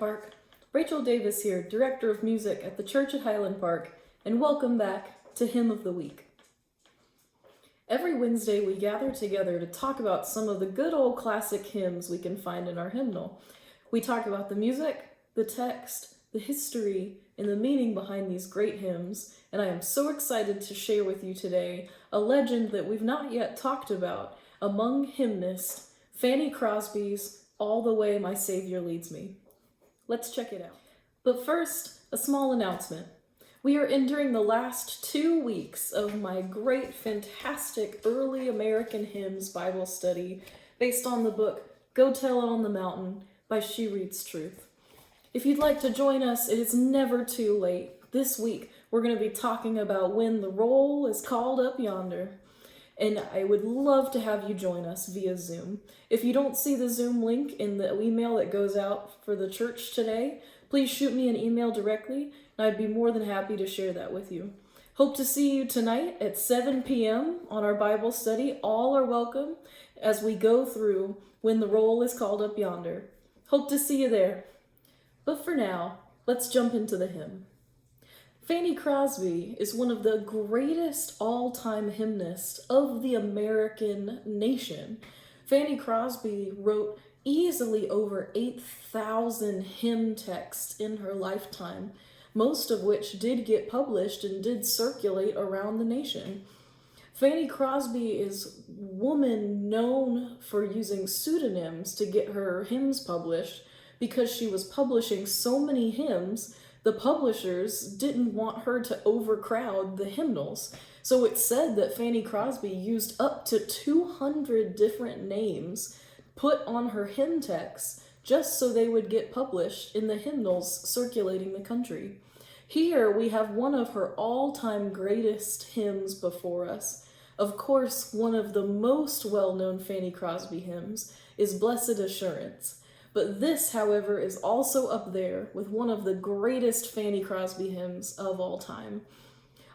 Park. Rachel Davis here, Director of Music at the Church at Highland Park, and welcome back to Hymn of the Week. Every Wednesday we gather together to talk about some of the good old classic hymns we can find in our hymnal. We talk about the music, the text, the history, and the meaning behind these great hymns, and I am so excited to share with you today a legend that we've not yet talked about among hymnists, Fanny Crosby's All the Way My Savior Leads Me. Let's check it out. But first, a small announcement. We are entering the last 2 weeks of my great, fantastic early American hymns Bible study based on the book Go Tell It on the Mountain by She Reads Truth. If you'd like to join us, it is never too late. This week, we're going to be talking about When the Roll is Called Up Yonder. And I would love to have you join us via Zoom. If you don't see the Zoom link in the email that goes out for the church today, please shoot me an email directly, and I'd be more than happy to share that with you. Hope to see you tonight at 7 p.m. on our Bible study. All are welcome as we go through When the Roll is Called Up Yonder. Hope to see you there. But for now, let's jump into the hymn. Fanny Crosby is one of the greatest all-time hymnists of the American nation. Fanny Crosby wrote easily over 8,000 hymn texts in her lifetime, most of which did get published and did circulate around the nation. Fanny Crosby is a woman known for using pseudonyms to get her hymns published because she was publishing so many hymns. The publishers didn't want her to overcrowd the hymnals, so it's said that Fanny Crosby used up to 200 different names put on her hymn texts just so they would get published in the hymnals circulating the country. Here we have one of her all-time greatest hymns before us. Of course, one of the most well-known Fanny Crosby hymns is Blessed Assurance. But this, however, is also up there with one of the greatest Fanny Crosby hymns of all time.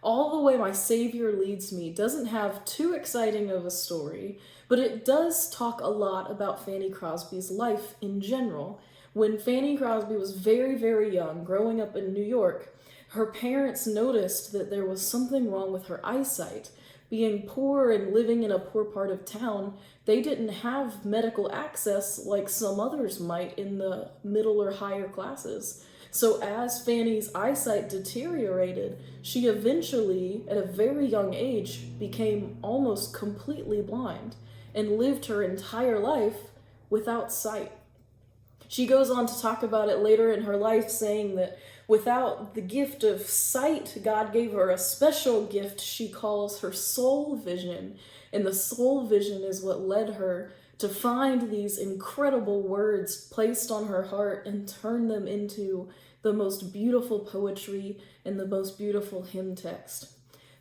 All the Way My Savior Leads Me doesn't have too exciting of a story, but it does talk a lot about Fanny Crosby's life in general. When Fanny Crosby was very, very young, growing up in New York, her parents noticed that there was something wrong with her eyesight. Being poor and living in a poor part of town, they didn't have medical access like some others might in the middle or higher classes. So as Fanny's eyesight deteriorated, she eventually, at a very young age, became almost completely blind and lived her entire life without sight. She goes on to talk about it later in her life, saying that without the gift of sight, God gave her a special gift she calls her soul vision. And the soul vision is what led her to find these incredible words placed on her heart and turn them into the most beautiful poetry and the most beautiful hymn text.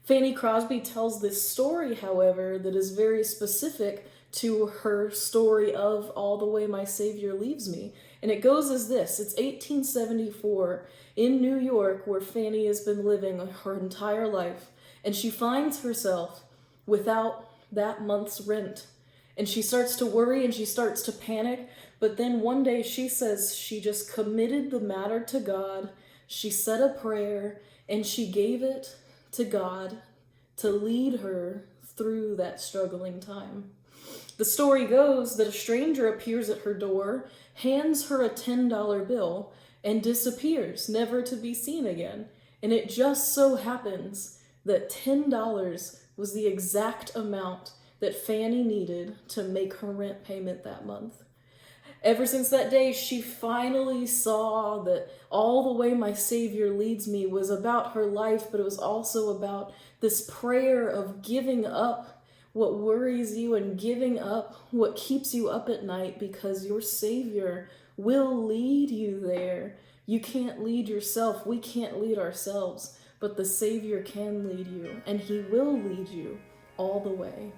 Fanny Crosby tells this story, however, that is very specific to her story of All the Way My Savior Leads Me. And it goes as this. It's 1874 in New York, where Fanny has been living her entire life, and she finds herself without that month's rent. And she starts to worry and she starts to panic, but then one day she says she just committed the matter to God. She said a prayer and she gave it to God to lead her through that struggling time. The story goes that a stranger appears at her door, hands her a $10 bill, and disappears, never to be seen again. And it just so happens that $10 was the exact amount that Fanny needed to make her rent payment that month. Ever since that day, she finally saw that All the Way My Savior Leads Me was about her life, but it was also about this prayer of giving up what worries you and giving up what keeps you up at night, because your Savior will lead you there. You can't lead yourself. We can't lead ourselves, but the Savior can lead you, and He will lead you all the way.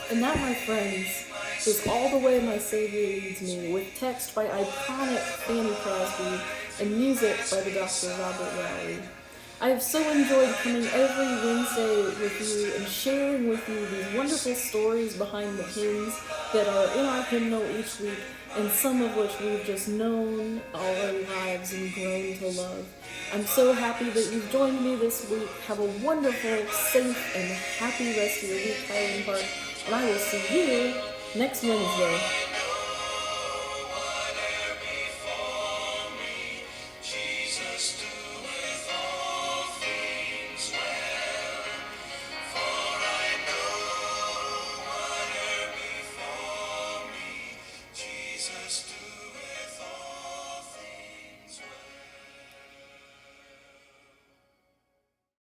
And that, my friends, is All the Way My Savior Leads Me, with text by iconic Fanny Crosby and music by the Dr. Robert Lowry. I have so enjoyed coming every Wednesday with you and sharing with you these wonderful stories behind the hymns that are in our hymnal each week, and some of which we've just known all our lives and grown to love. I'm so happy that you've joined me this week. Have a wonderful, safe, and happy rest of your week, Highland Park, and I will see you next Wednesday.